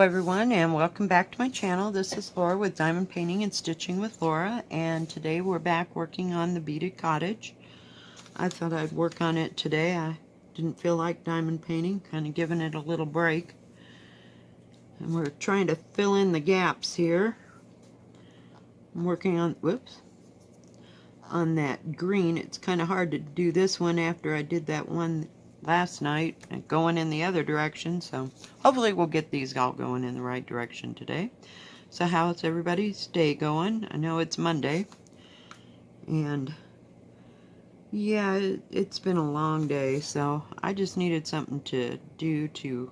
Hello everyone, and welcome back to my channel. This is Laura with Diamond Painting and Stitching with Laura, and today we're back working on the Beaded Cottage. I thought I'd work on it today. I didn't feel like diamond painting, kind of giving it a little break. And we're trying to fill in the gaps here. I'm working on, on that green. It's kind of hard to do this one after I did that one last night and going in the other direction, so hopefully we'll get these all going in the right direction today. So how's everybody's day going? I know it's Monday, and yeah, it's been a long day, so I just needed something to do to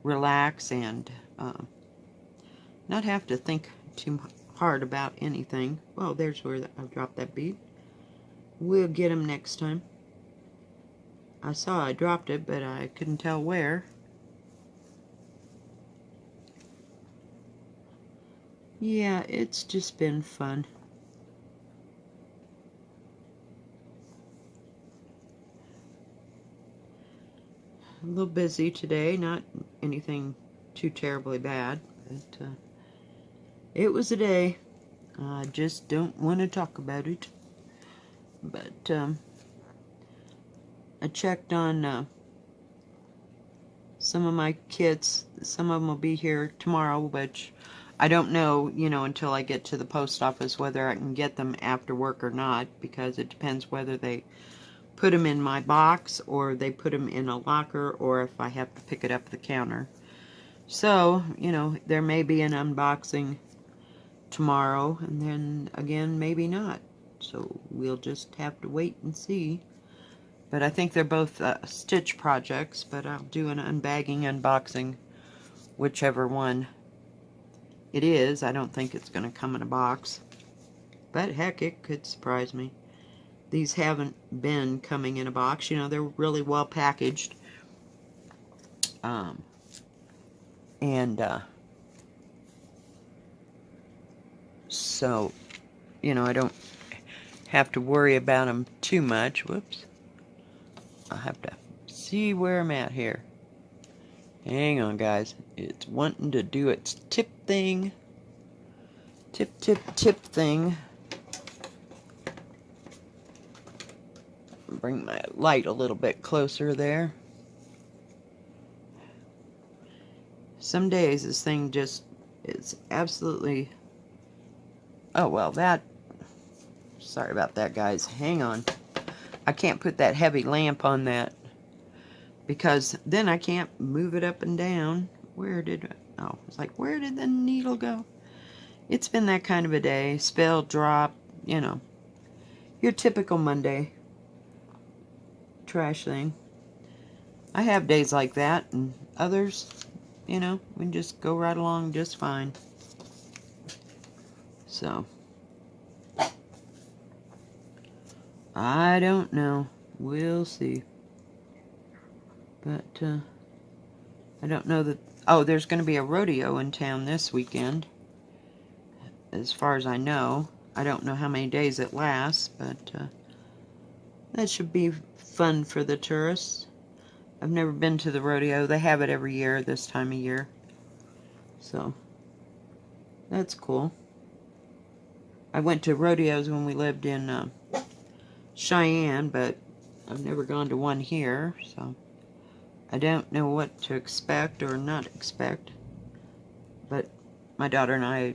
relax and not have to think too hard about anything. Well, there's where I've dropped that bead. We'll get them next time. I saw I dropped it, but I couldn't tell where. Yeah, it's just been fun. A little busy today, not anything too terribly bad, but it was a day. I just don't want to talk about it. But I checked on some of my kits. Some of them will be here tomorrow, which I don't know, until I get to the post office whether I can get them after work or not, because it depends whether they put them in my box or they put them in a locker, or if I have to pick it up the counter. So, there may be an unboxing tomorrow, and then again, maybe not. So we'll just have to wait and see. But I think they're both stitch projects, but I'll do an unbagging, unboxing, whichever one it is. I don't think it's going to come in a box, but heck, it could surprise me. These haven't been coming in a box. They're really well packaged. So, I don't have to worry about them too much. Whoops. I'll have to see where I'm at here. Hang on, guys. It's wanting to do its tip thing. Tip thing. Bring my light a little bit closer there. Some days this thing just is absolutely... Oh, well, sorry about that, guys. Hang on. I can't put that heavy lamp on that, because then I can't move it up and down. It's like, where did the needle go? It's been that kind of a day. Spill, drop, your typical Monday trash thing. I have days like that, and others, we can just go right along just fine. So, I don't know. We'll see. But, I don't know that... Oh, there's going to be a rodeo in town this weekend, as far as I know. I don't know how many days it lasts, but that should be fun for the tourists. I've never been to the rodeo. They have it every year this time of year. So, that's cool. I went to rodeos when we lived in Cheyenne, but I've never gone to one here, so I don't know what to expect or not expect. But my daughter and I,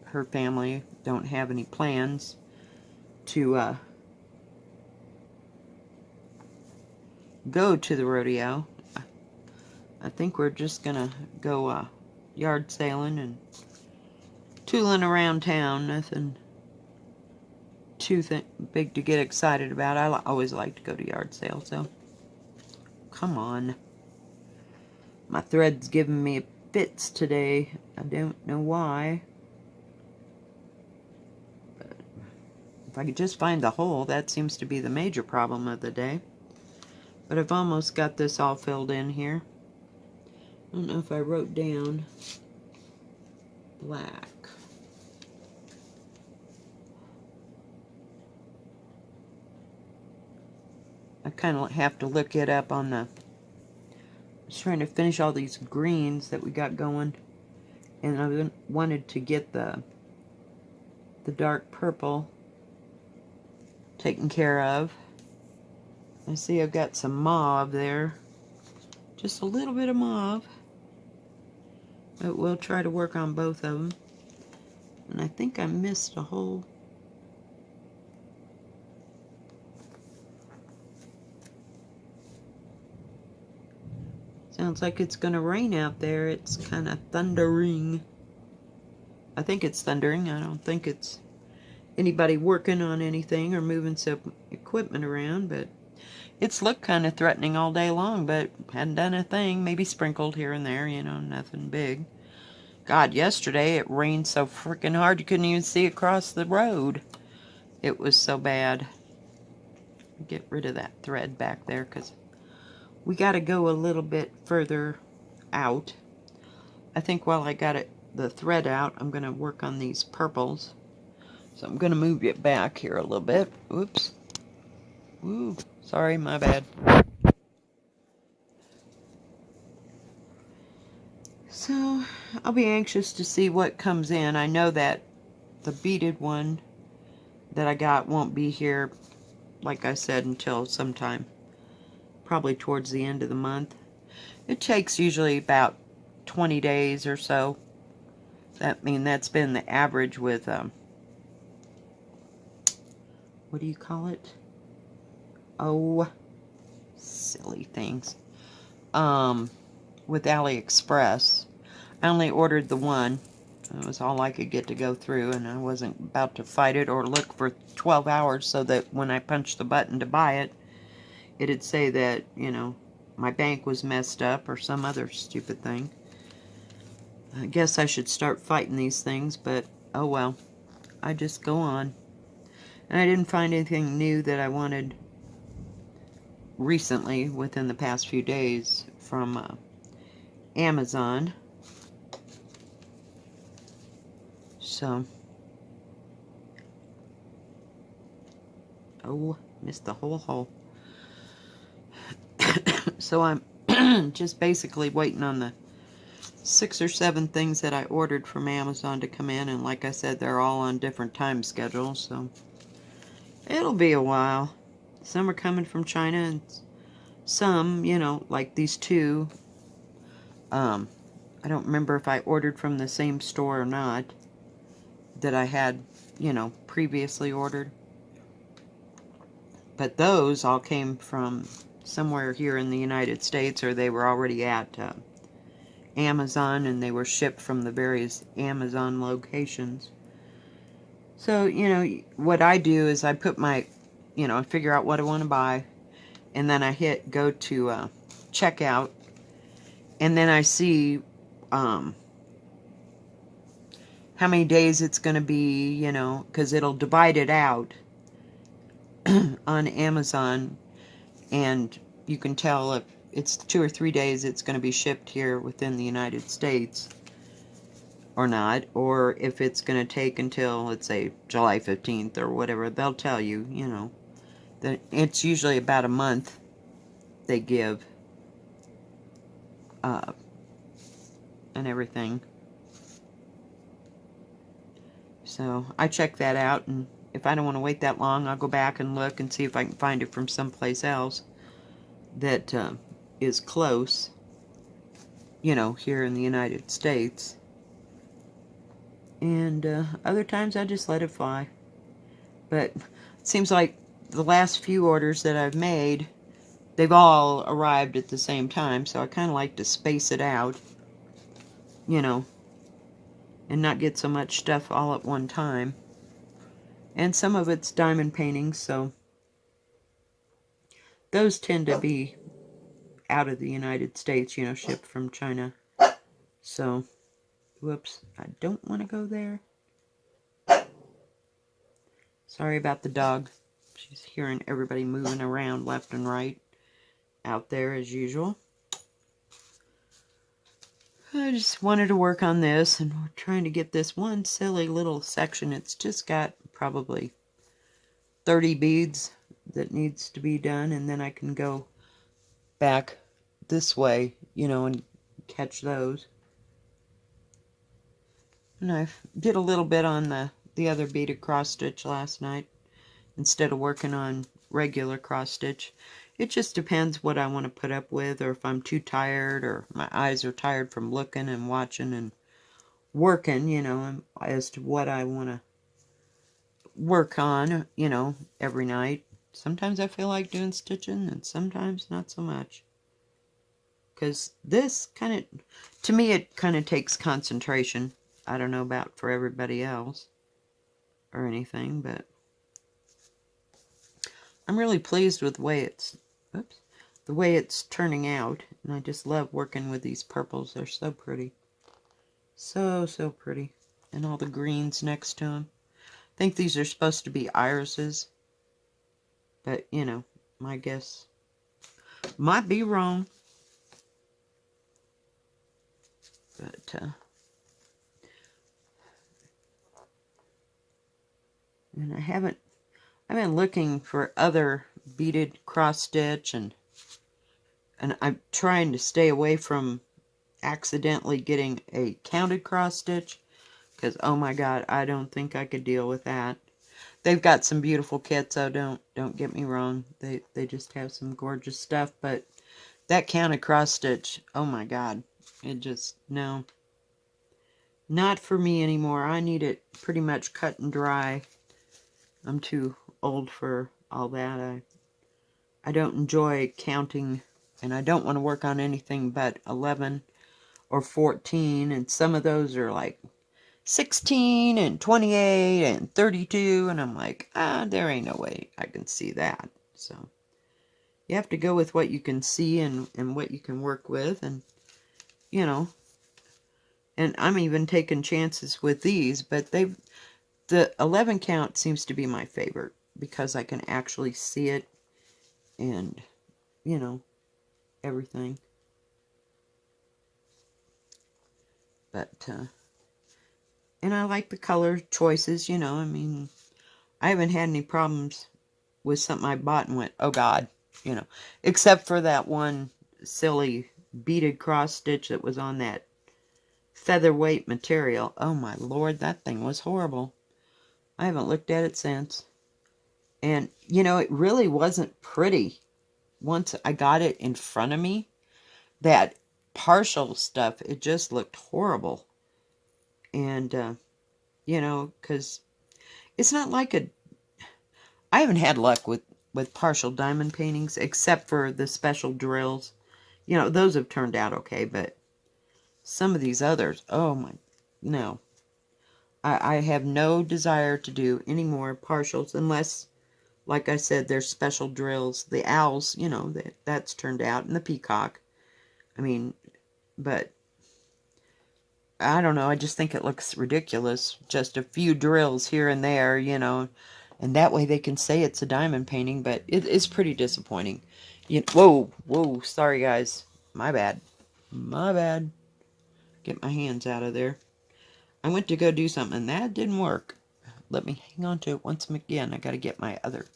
her family, don't have any plans to go to the rodeo. I think we're just gonna go yard sailing and tooling around town. Nothing too big to get excited about. I always like to go to yard sales, so come on. My thread's giving me fits today. I don't know why. But if I could just find the hole, that seems to be the major problem of the day. But I've almost got this all filled in here. I don't know if I wrote down black. I kind of have to look it up on the Just trying to finish all these greens that we got going. And I wanted to get the dark purple taken care of. I see I've got some mauve there. Just a little bit of mauve. But we'll try to work on both of them. And I think I missed a whole... Sounds like it's going to rain out there. It's kind of thundering. I think it's thundering. I don't think it's anybody working on anything or moving some equipment around, but it's looked kind of threatening all day long, but hadn't done a thing. Maybe sprinkled here and there, you know, nothing big. God, yesterday it rained so freaking hard you couldn't even see across the road. It was so bad. Get rid of that thread back there because we got to go a little bit further out. I think while I got the thread out, I'm going to work on these purples. So I'm going to move it back here a little bit. Oops. Ooh, sorry, my bad. So I'll be anxious to see what comes in. I know that the beaded one that I got won't be here, like I said, until sometime. Probably towards the end of the month. It takes usually about 20 days or so. That's been the average with, what do you call it? Oh, silly things. With AliExpress. I only ordered the one. It was all I could get to go through, and I wasn't about to fight it or look for 12 hours so that when I punched the button to buy it, it'd say that, you know, my bank was messed up or some other stupid thing. I guess I should start fighting these things, but oh well. I just go on. And I didn't find anything new that I wanted recently, within the past few days, from Amazon. So, oh, missed the whole hole. So I'm just basically waiting on the 6 or 7 things that I ordered from Amazon to come in, and like I said, they're all on different time schedules, so it'll be a while. Some are coming from China, and some, you know, like these two, I don't remember if I ordered from the same store or not, that I had, you know, previously ordered. But those all came from somewhere here in the United States, or they were already at Amazon, and they were shipped from the various Amazon locations. So, you know, what I do is I put my, you know, I figure out what I want to buy, and then I hit go to checkout, and then I see how many days it's going to be, you know, because it'll divide it out on Amazon, and you can tell if it's 2 or 3 days it's going to be shipped here within the United States or not, or if it's going to take until, let's say, July 15th or whatever. They'll tell you, you know, that it's usually about a month they give and everything. So I check that out, and if I don't want to wait that long, I'll go back and look and see if I can find it from someplace else that is close, you know, here in the United States. And other times I just let it fly. But it seems like the last few orders that I've made, they've all arrived at the same time, so I kind of like to space it out, you know, and not get so much stuff all at one time. And some of it's diamond paintings, so those tend to be out of the United States, you know, shipped from China. So, whoops, I don't want to go there. Sorry about the dog. She's hearing everybody moving around left and right out there as usual. I just wanted to work on this, and we're trying to get this one silly little section. It's just got probably 30 beads that needs to be done, and then I can go back this way you know, and catch those. And I did a little bit on the other beaded cross stitch last night instead of working on regular cross stitch. It just depends what I want to put up with, or if I'm too tired, or my eyes are tired from looking and watching and working, you know, as to what I want to work on, you know, every night. Sometimes I feel like doing stitching, and sometimes not so much. Because this kind of, to me, it kind of takes concentration. I don't know about for everybody else or anything, but I'm really pleased with the way it's, oops, the way it's turning out. And I just love working with these purples. They're so pretty. So, so pretty. And all the greens next to them. I think these are supposed to be irises. But, you know, my guess might be wrong. But, and I've been looking for other beaded cross stitch, and I'm trying to stay away from accidentally getting a counted cross stitch, because oh my god, I don't think I could deal with that. They've got some beautiful kits, so don't get me wrong. They just have some gorgeous stuff, but that counted cross stitch, oh my god, it just, no, not for me anymore. I need it pretty much cut and dry. I'm too old for all that. I don't enjoy counting, and I don't want to work on anything but 11 or 14, and some of those are like 16 and 28 and 32, and I'm like, there ain't no way I can see that. So you have to go with what you can see and what you can work with, and you know, and I'm even taking chances with these, but the 11 count seems to be my favorite because I can actually see it and, you know, everything. But, and I like the color choices, you know, I mean, I haven't had any problems with something I bought and went, oh God, you know, except for that one silly beaded cross stitch that was on that featherweight material. Oh my Lord, that thing was horrible. I haven't looked at it since. And, you know, it really wasn't pretty once I got it in front of me. That partial stuff, it just looked horrible. And, you know, because it's not like I haven't had luck with partial diamond paintings, except for the special drills. You know, those have turned out okay, but some of these others, oh my, no. I have no desire to do any more partials unless, like I said, there's special drills. The owls, you know, that's turned out, and the peacock. I mean, but I don't know, I just think it looks ridiculous. Just a few drills here and there, you know, and that way they can say it's a diamond painting, but it is pretty disappointing. Whoa, sorry guys. My bad. My bad. Get my hands out of there. I went to go do something, and that didn't work. Let me hang on to it once again. I gotta get my other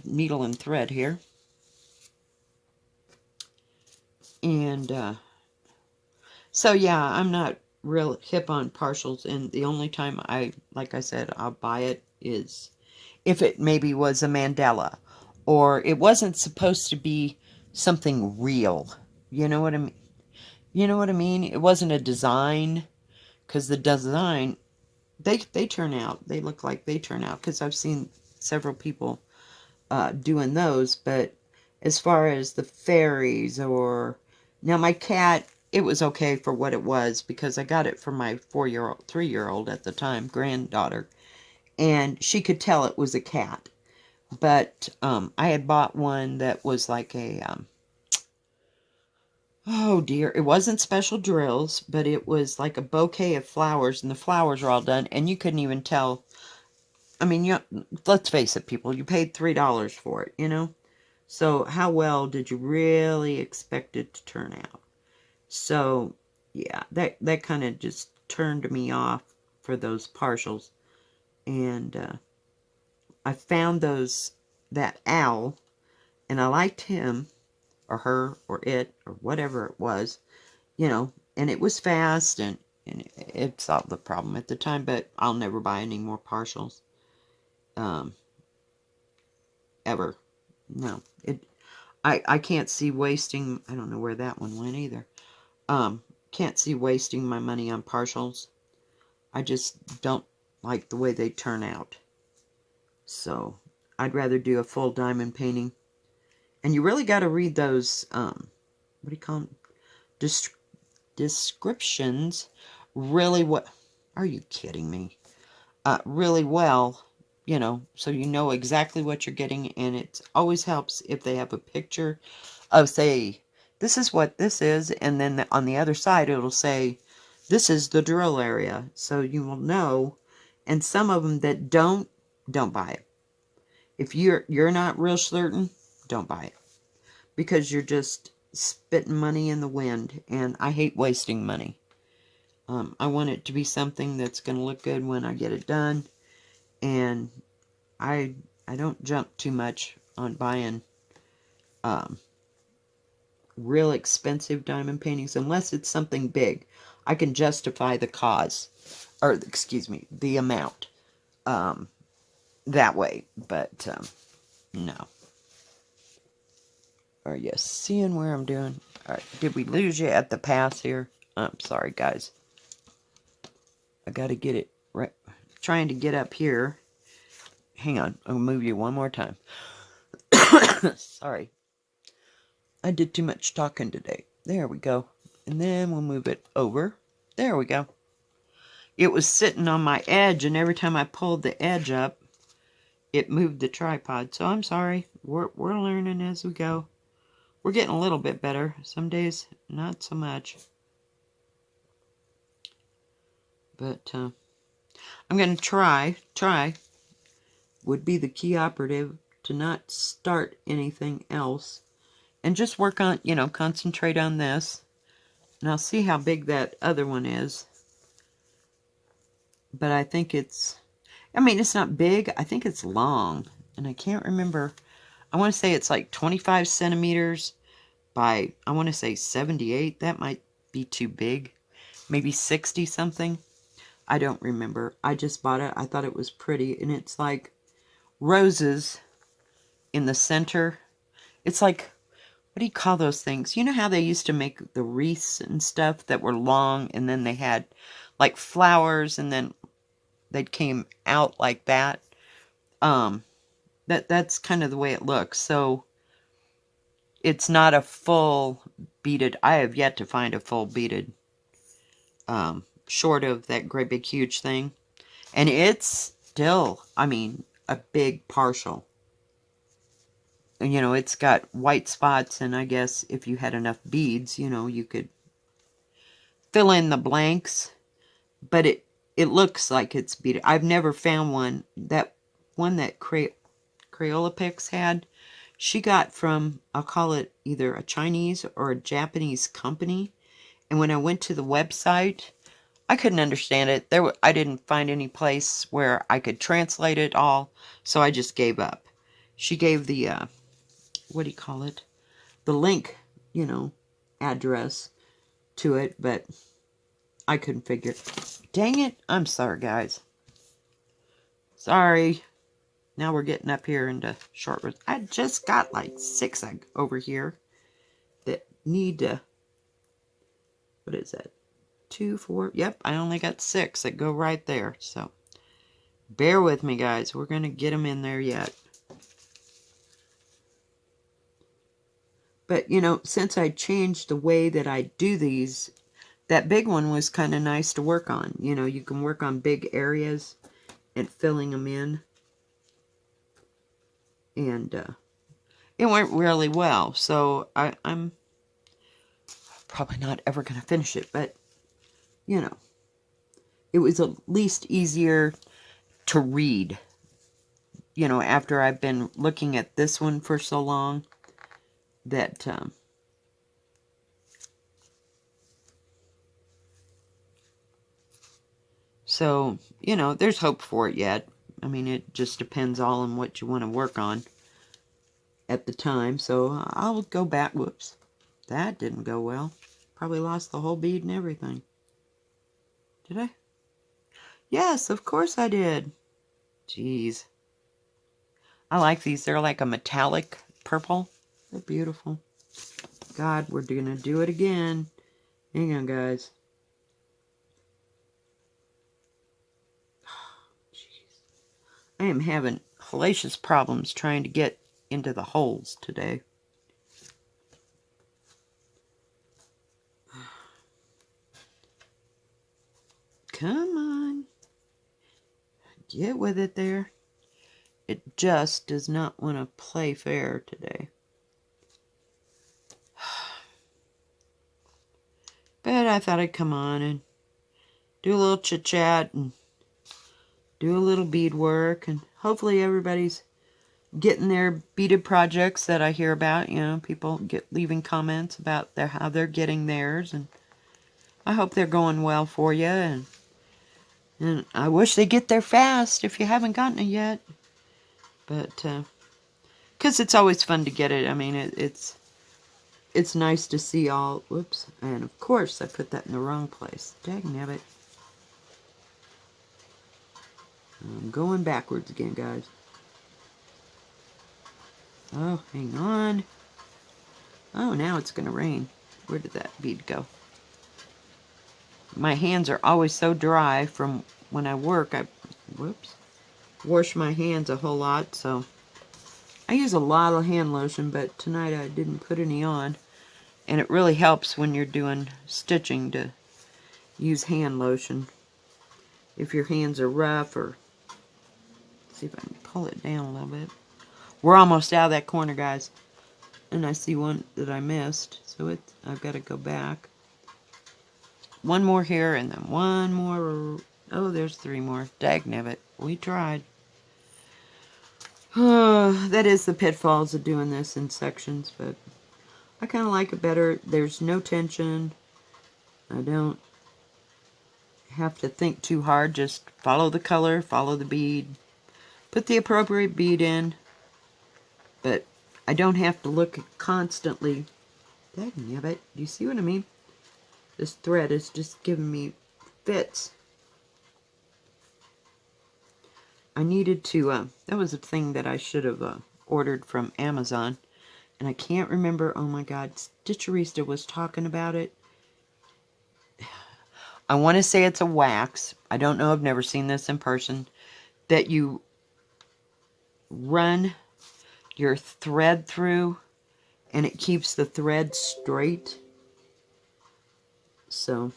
needle and thread here. And, so yeah, I'm not real hip on partials, and the only time like I said, I'll buy it is if it maybe was a mandala, or it wasn't supposed to be something real. You know what I mean? You know what I mean? It wasn't a design, because the design, they turn out, they look like they turn out, because I've seen several people doing those. But as far as the fairies, or now my cat, it was okay for what it was, because I got it for my 3-year-old at the time, granddaughter, and she could tell it was a cat. But I had bought one that was like a, oh dear, it wasn't special drills, but it was like a bouquet of flowers, and the flowers were all done, and you couldn't even tell. I mean, let's face it, people, you paid $3 for it, you know? So how well did you really expect it to turn out? So, yeah, that kind of just turned me off for those partials. And I found that owl, and I liked him, or her, or it, or whatever it was, you know, and it was fast, and it solved the problem at the time, but I'll never buy any more partials. Ever. No. I can't see wasting, I don't know where that one went either. Can't see wasting my money on partials. I just don't like the way they turn out. So, I'd rather do a full diamond painting. And you really got to read those, what do you call them? Descriptions really what are you kidding me? Really well, you know, so you know exactly what you're getting, and it always helps if they have a picture of, say, this is what this is, and then on the other side it'll say, this is the drill area, so you will know. And some of them that don't buy it. If you're not real certain, don't buy it, because you're just spitting money in the wind, and I hate wasting money. I want it to be something that's going to look good when I get it done, and I don't jump too much on buying real expensive diamond paintings unless it's something big. I can justify the cause, or excuse me, the amount that way, but no. Are you seeing where I'm doing? All right, did we lose you at the pass here? I'm sorry, guys. I got to get it right. Trying to get up here. Hang on, I'll move you one more time. Sorry. I did too much talking today. There we go. And then we'll move it over. There we go. It was sitting on my edge, and every time I pulled the edge up, it moved the tripod. So I'm sorry. We're learning as we go. We're getting a little bit better. Some days, not so much. But I'm going to try, would be the key operative, to not start anything else. And just work on, you know, concentrate on this. And I'll see how big that other one is. But I think it's, I mean, it's not big. I think it's long. And I can't remember. I want to say it's like 25 centimeters by, I want to say 78. That might be too big. Maybe 60 something. I don't remember. I just bought it. I thought it was pretty. And it's like roses in the center. It's like, what do you call those things? You know how they used to make the wreaths and stuff that were long, and then they had like flowers, and then they came out like that? That's kind of the way it looks. So it's not a full beaded. I have yet to find a full beaded, short of that great big huge thing. And it's still, I mean, a big partial. And, you know, it's got white spots, and I guess if you had enough beads, you know, you could fill in the blanks. But it looks like it's beaded. I've never found one. That one that Crayola Pix had, she got from, I'll call it either a Chinese or a Japanese company. And when I went to the website, I couldn't understand it. I didn't find any place where I could translate it all, so I just gave up. She gave the, what do you call it? The link, you know, address to it, but I couldn't figure it. Dang it. I'm sorry, guys. Sorry. Now we're getting up here into short words. I just got like 6 over here that need to, what is that? 2, 4. Yep, I only got 6 that go right there. So bear with me, guys. We're going to get them in there yet. But, you know, since I changed the way that I do these, that big one was kind of nice to work on. You know, you can work on big areas and filling them in. And it went really well. So I'm probably not ever going to finish it. But, you know, it was at least easier to read. You know, after I've been looking at this one for so long, that so, you know, there's hope for it yet. I mean, it just depends all on what you want to work on. at the time, so I'll go back. Whoops, that didn't go well. Probably lost the whole bead and everything. Did I? Yes, of course I did. Jeez. I like these. They're like a metallic purple. They're beautiful. God, we're gonna do it again. Hang on, guys. Jeez. I am having hellacious problems trying to get into the holes today. Come on. Get with it there. It just does not want to play fair today. But I thought I'd come on and do a little chit-chat and do a little bead work. And hopefully everybody's getting their beaded projects that I hear about. You know, people leaving comments about how they're getting theirs. And I hope they're going well for you. And I wish they get there fast if you haven't gotten it yet. But, because it's always fun to get it. I mean, it's nice to see all, whoops, and of course I put that in the wrong place. Dagnabbit. I'm going backwards again, guys. Oh, hang on. Oh, now it's going to rain. Where did that bead go? My hands are always so dry from when I work. Whoops, wash my hands a whole lot, so I use a lot of hand lotion, but tonight I didn't put any on. And it really helps when you're doing stitching to use hand lotion. If your hands are rough, or see if I can pull it down a little bit. We're almost out of that corner, guys. And I see one that I missed, so I've got to go back. One more here, and then one more. Oh, there's 3 more. Dagnabbit. We tried. That is the pitfalls of doing this in sections, but I kind of like it better. There's no tension. I don't have to think too hard. Just follow the color, follow the bead, put the appropriate bead in. But I don't have to look constantly. Dagnabbit. Do you see what I mean? This thread is just giving me fits. I needed to, that was a thing that I should have ordered from Amazon. And I can't remember, oh my God, Stitcherista was talking about it. I want to say it's a wax. I don't know, I've never seen this in person. That you run your thread through and it keeps the thread straight. So,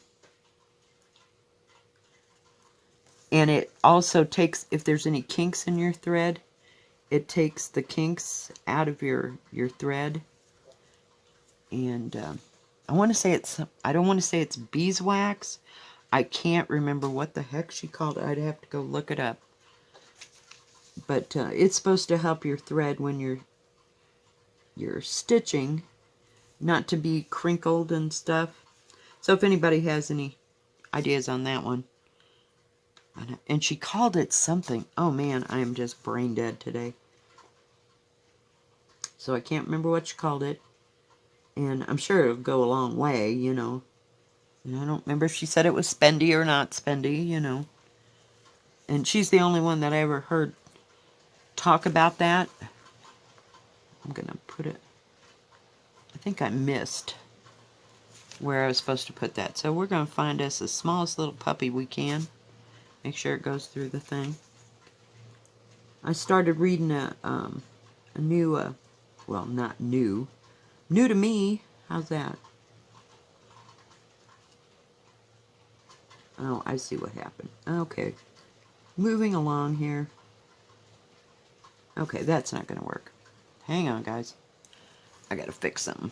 and it also takes, if there's any kinks in your thread, it takes the kinks out of your thread. And I want to say I don't want to say it's beeswax. I can't remember what the heck she called it. I'd have to go look it up. But it's supposed to help your thread when you're stitching, not to be crinkled and stuff. So if anybody has any ideas on that one. And she called it something. Oh man, I am just brain dead today. So I can't remember what she called it. And I'm sure it'll go a long way, you know. And I don't remember if she said it was spendy or not spendy, you know. And she's the only one that I ever heard talk about that. I'm going to put it... I think I missed where I was supposed to put that. So we're going to find us the smallest little puppy we can. Make sure it goes through the thing. I started reading a new, well, not new to me. How's that? Oh, I see what happened. Okay. Moving along here. Okay, that's not going to work. Hang on, guys. I got to fix something.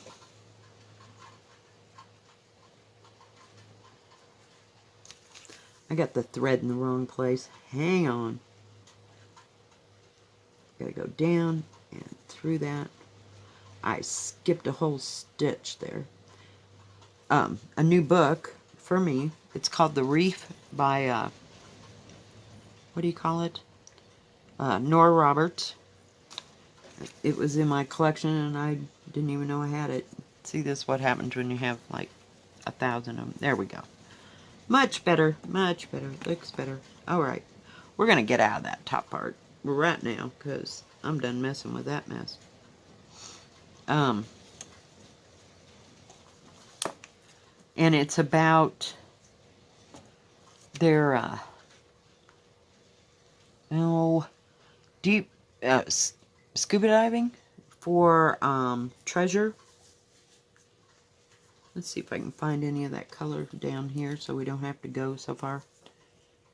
I got the thread in the wrong place. Hang on. Gotta go down and through that. I skipped a whole stitch there. A new book for me. It's called The Reef by, what do you call it? Nora Roberts. It was in my collection and I didn't even know I had it. See, this is what happens when you have like 1,000 of them. There we go. Much better, much better. Looks better. Alright, we're going to get out of that top part right now because I'm done messing with that mess. And it's about their, deep scuba diving for treasure. Let's see if I can find any of that color down here so we don't have to go so far.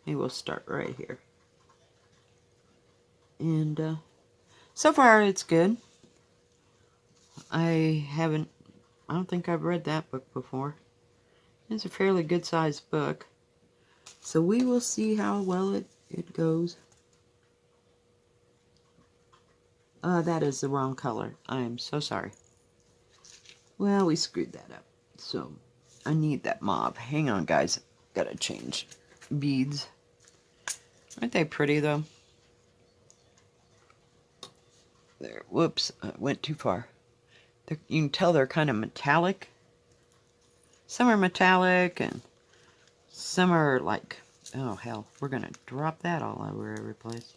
Maybe we'll start right here. And so far it's good. I don't think I've read that book before. It's a fairly good sized book. So we will see how well it goes. That is the wrong color. I am so sorry. Well, we screwed that up. So I need that mauve. Hang on, guys. Gotta change beads. Aren't they pretty, though? There. Whoops. I went too far. You can tell they're kind of metallic. Some are metallic, and some are like... Oh, hell. We're gonna drop that all over every place.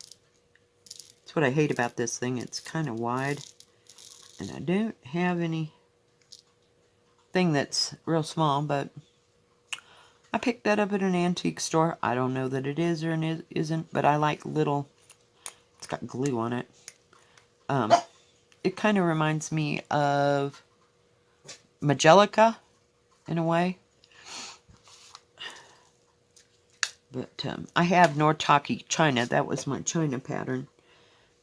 That's what I hate about this thing. It's kind of wide. And I don't have any thing that's real small, but I picked that up at an antique store. I don't know that it is or it isn't, but I like little... It's got glue on it. It kind of reminds me of Magelica, in a way. But I have Nortaki China. That was my China pattern.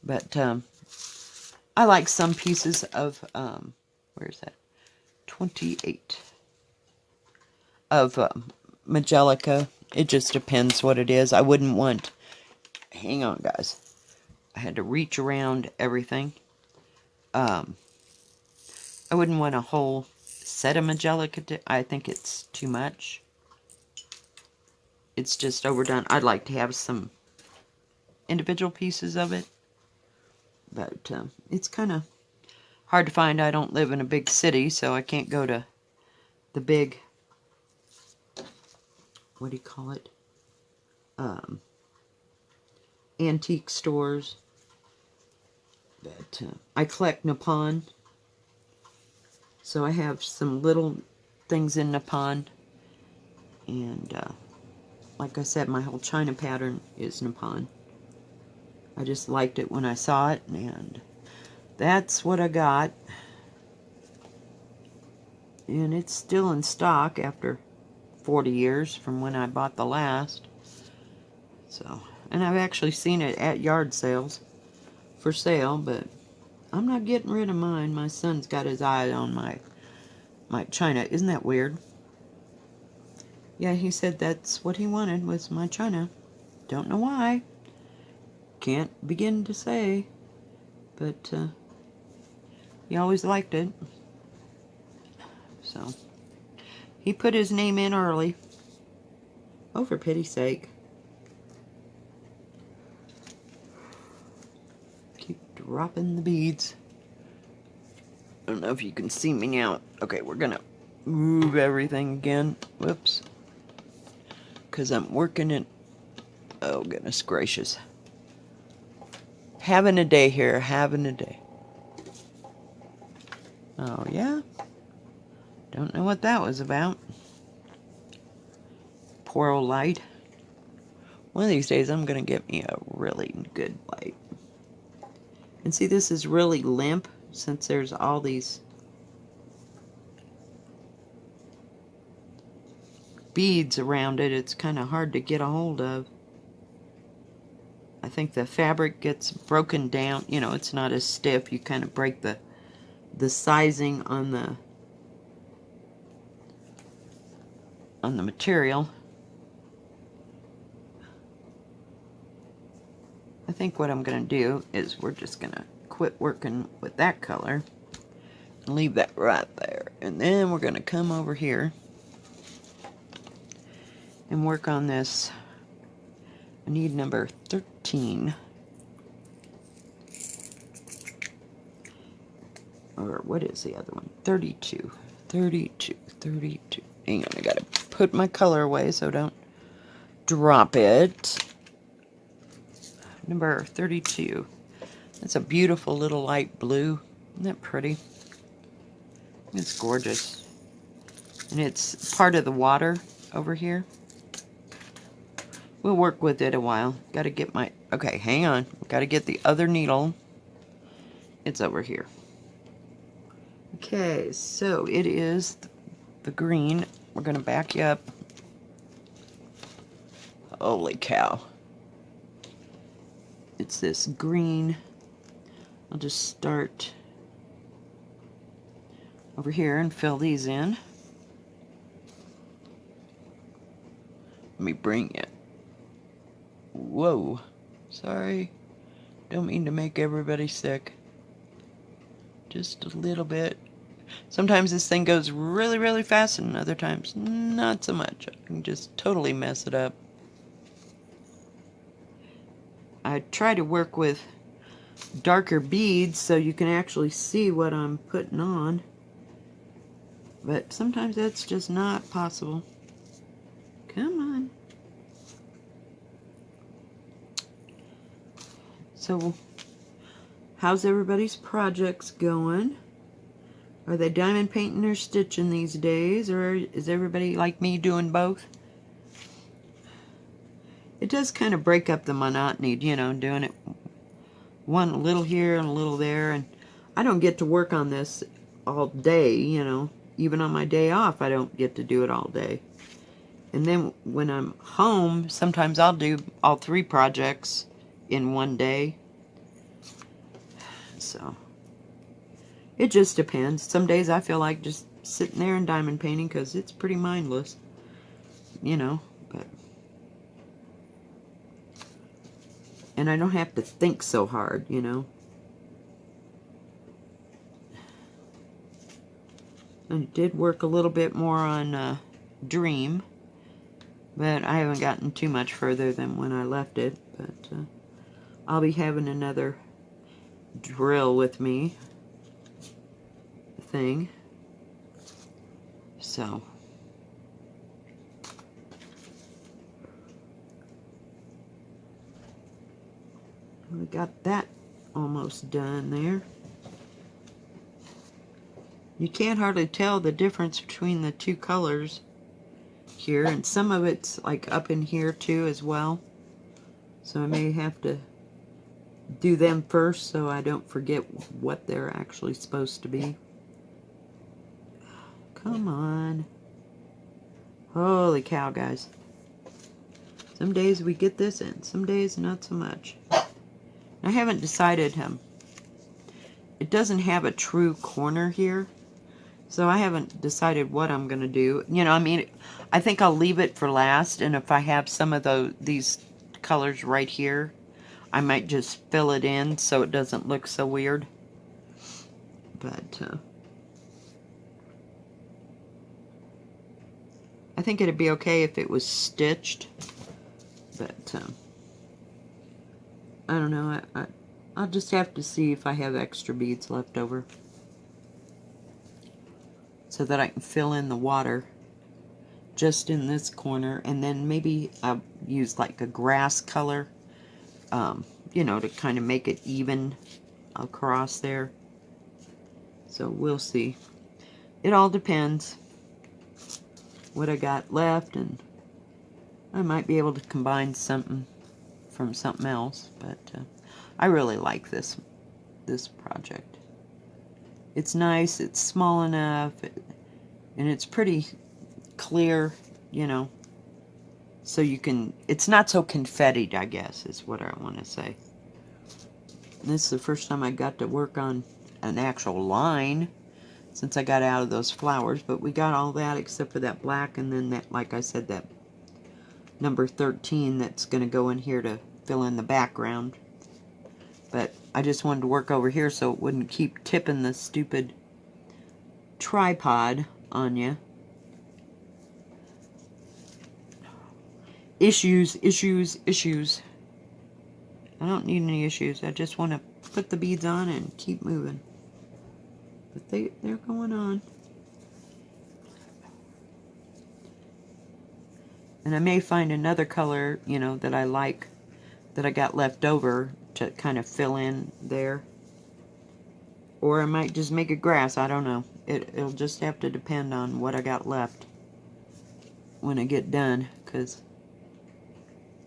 But I like some pieces of... where's that? 28. Of Magelica. It just depends what it is. I wouldn't want... Hang on, guys. I had to reach around everything. I wouldn't want a whole set of Magelica. I think it's too much. It's just overdone. I'd like to have some individual pieces of it. But it's kind of hard to find. I don't live in a big city, so I can't go to the big... What do you call it? Antique stores. But I collect Nippon. So I have some little things in Nippon. And like I said, my whole China pattern is Nippon. I just liked it when I saw it, and that's what I got. And it's still in stock after 40 years from when I bought the last. So, and I've actually seen it at yard sales for sale, but I'm not getting rid of mine. My son's got his eye on my China. Isn't that weird? Yeah, he said that's what he wanted, was my China. Don't know why. Can't begin to say. But he always liked it. So he put his name in early. Oh, for pity's sake. Keep dropping the beads. I don't know if you can see me now. Okay, we're gonna move everything again. Whoops. Because I'm working it. Oh, goodness gracious. Having a day here. Having a day. Oh, yeah? Don't know what that was about. Poor old light. One of these days I'm going to get me a really good light. And see, this is really limp since there's all these beads around it. It's kind of hard to get a hold of. I think the fabric gets broken down. You know, it's not as stiff. You kind of break the sizing on the material. I think what I'm going to do is we're just going to quit working with that color and leave that right there. And then we're going to come over here and work on this. I need number 13. or what is the other one? 32. 32. 32. Hang on, I gotta put my color away so don't drop it. Number 32. That's a beautiful little light blue. Isn't that pretty? It's gorgeous. And it's part of the water over here. We'll work with it a while. Gotta get my... Okay, hang on. Gotta get the other needle. It's over here. Okay, so it is the green. We're gonna back you up. Holy cow. It's this green. I'll just start over here and fill these in. Let me bring it. Whoa. Sorry. Don't mean to make everybody sick. Just a little bit. Sometimes this thing goes really, really fast, and other times not so much. I can just totally mess it up. I try to work with darker beads so you can actually see what I'm putting on. But sometimes that's just not possible. Come on. So, how's everybody's projects going? Are they diamond painting or stitching these days? Or is everybody like me doing both? It does kind of break up the monotony, you know, doing it one a little here and a little there. And I don't get to work on this all day, you know. Even on my day off, I don't get to do it all day. And then when I'm home, sometimes I'll do all 3 projects in one day. So, it just depends. Some days I feel like just sitting there and diamond painting because it's pretty mindless, you know. But and I don't have to think so hard, you know. I did work a little bit more on Dream, but I haven't gotten too much further than when I left it. But I'll be having another drill with me thing. So we got that almost done there. You can't hardly tell the difference between the 2 colors here, and some of it's like up in here too as well. So I may have to do them first so I don't forget what they're actually supposed to be. Come on. Holy cow, guys. Some days we get this in, some days not so much. I haven't decided, it doesn't have a true corner here, so I haven't decided what I'm going to do. You know, I mean, I think I'll leave it for last, and if I have some of these colors right here, I might just fill it in so it doesn't look so weird. But I think it'd be okay if it was stitched, but I don't know. I'll just have to see if I have extra beads left over so that I can fill in the water just in this corner, and then maybe I'll use like a grass color, you know, to kind of make it even across there. So we'll see. It all depends what I got left, and I might be able to combine something from something else, but I really like this project. It's nice, it's small enough, and it's pretty clear, you know, so you can, it's not so confettied, I guess, is what I want to say. This is the first time I got to work on an actual line since I got out of those flowers, but we got all that except for that black, and then that, like I said, that number 13 that's going to go in here to fill in the background. But I just wanted to work over here so it wouldn't keep tipping the stupid tripod on you. Issues, issues, issues. I don't need any issues. I just want to put the beads on and keep moving. But they're going on. And I may find another color, you know, that I like, that I got left over to kind of fill in there. Or I might just make it grass, I don't know. It'll just have to depend on what I got left when I get done, because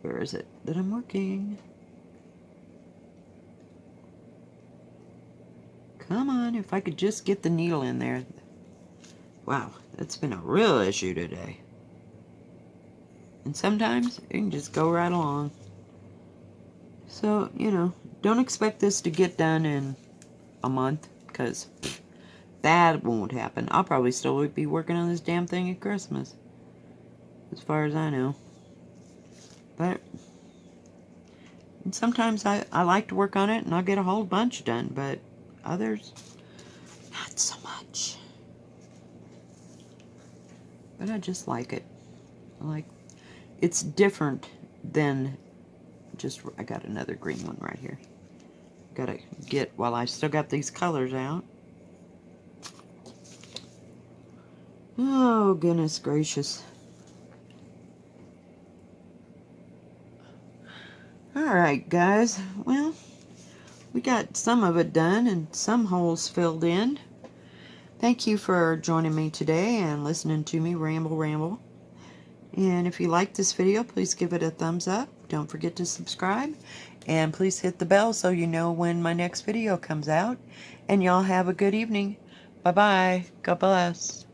where is it that I'm working? Come on, if I could just get the needle in there. Wow, that's been a real issue today. And sometimes it can just go right along. So, you know, don't expect this to get done in a month, because that won't happen. I'll probably still be working on this damn thing at Christmas, as far as I know. But sometimes I like to work on it and I'll get a whole bunch done, but others, not so much. But I just like it. It's different than just, I got another green one right here. Gotta get, while I still got these colors out. Oh, goodness gracious. Alright, guys. Well, we got some of it done and some holes filled in. Thank you for joining me today and listening to me ramble. And if you like this video, please give it a thumbs up. Don't forget to subscribe. And please hit the bell so you know when my next video comes out. And y'all have a good evening. Bye-bye. God bless.